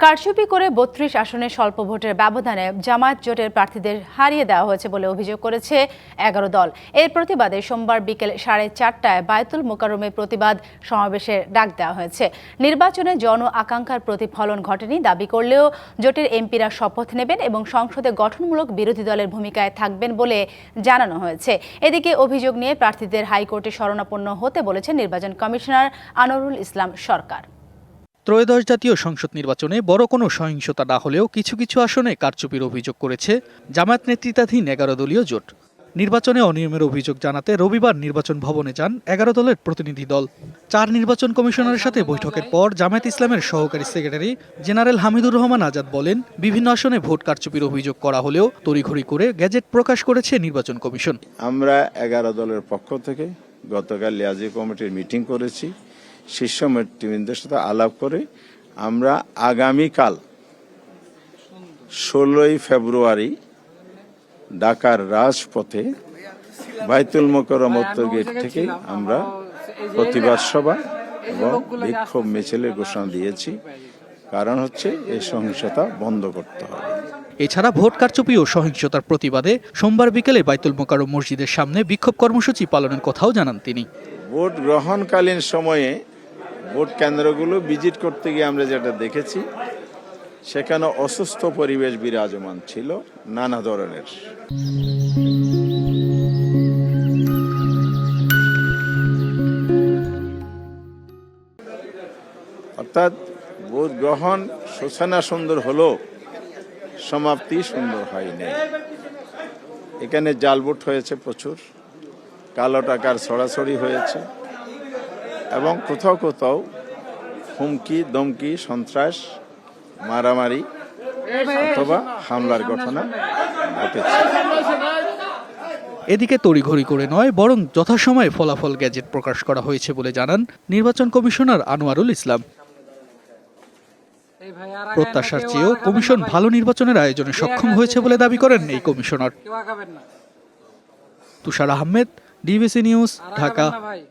কারচুপি করে ৩২ আসনে স্বল্প ভোটের ব্যবধানে জামায়াত জোটের প্রার্থীদের হারিয়ে দেওয়া হয়েছে বলে অভিযোগ করেছে ১১ দল। এর প্রতিবাদে সোমবার বিকেল ৪:৩০টায় বায়তুল মোকাররমে প্রতিবাদ সমাবেশের ডাক দেওয়া হয়েছে। নির্বাচনে জন আকাঙ্ক্ষার প্রতিফলন ঘটেনি দাবি করলেও জোটের এমপিরা শপথ নেবেন এবং সংসদে গঠনমূলক বিরোধী দলের ভূমিকায় থাকবেন বলে জানানো হয়েছে। এদিকে অভিযোগ নিয়ে প্রার্থীদের হাইকোর্টে শরণাপন্ন হতে বলেছেন নির্বাচন কমিশনার আনোয়ারুল ইসলাম সরকার। ত্রয়োদশ জাতীয় সংসদ নির্বাচনে বড় কোনো সহিংসতা না হলেও কিছু কিছু আসনে কারচুপির অভিযোগ করেছে জামায়াত নেতৃত্বাধীন ১১ দলীয় জোট। নির্বাচনে অনিয়মের অভিযোগ জানাতে রবিবার নির্বাচন ভবনে যান ১১ দলের প্রতিনিধি দল। ৪ নির্বাচন কমিশনারের সাথে বৈঠকের পর জামায়াত ইসলামের সহকারী সেক্রেটারি জেনারেল হামিদুর রহমান আজাদ বলেন, বিভিন্ন আসনে ভোট কারচুপির অভিযোগ করা হলেও তড়িঘড়ি করে গেজেট প্রকাশ করেছে নির্বাচন কমিশন। আমরা ১১ দলের পক্ষ থেকে গতকাল লিয়াজি কমিটির মিটিং করেছি। শীর্ষ নেতৃবৃন্দের সাথে আলাপ করে আমরা আগামীকাল ১৬ই ফেব্রুয়ারি ঢাকার রাজপথে বায়তুল মোকাররম উত্তর গেট থেকে আমরা প্রতিবাদ সভা এবং বিক্ষোভ মিছিলের ঘোষণা দিয়েছি। কারণ হচ্ছে এই সহিংসতা বন্ধ করতে হবে। এছাড়া ভোট কারচুপি ও সহিংসতার প্রতিবাদে সোমবার বিকেলে বায়তুল মোকাররম মসজিদের সামনে বিক্ষোভ কর্মসূচি পালনের কথাও জানান তিনি। ভোট গ্রহণকালীন সময়ে ভোট কেন্দ্রগুলো ভিজিট করতে গিয়ে আমরা যেটা দেখেছি, সেখানে অসুস্থ পরিবেশ বিরাজমান ছিল নানা ধরনের। অর্থাৎ ভোট গ্রহণ সূচনা সুন্দর হলো, সমাপ্তি সুন্দর হয়নি। এখানে জাল ভোট হয়েছে প্রচুর, কালো টাকার ছড়াছড়ি হয়েছে এবং কোথাও কোথাও হুমকি দমকি সন্ত্রাস মারামারি অথবা হামলার ঘটনা ঘটেছে। এদিকে তড়িঘড়ি করে নয়, বরং যথাসময়ে ফলাফল গেজেট প্রকাশ করা হয়েছে বলে জানান নির্বাচন কমিশনার আনোয়ারুল ইসলাম। প্রত্যাশার চেয়েও কমিশন ভালো নির্বাচনের আয়োজনে সক্ষম হয়েছে বলে দাবি করেন এই কমিশনার। তুষার আহমেদ, ডিবিসি নিউজ, ঢাকা।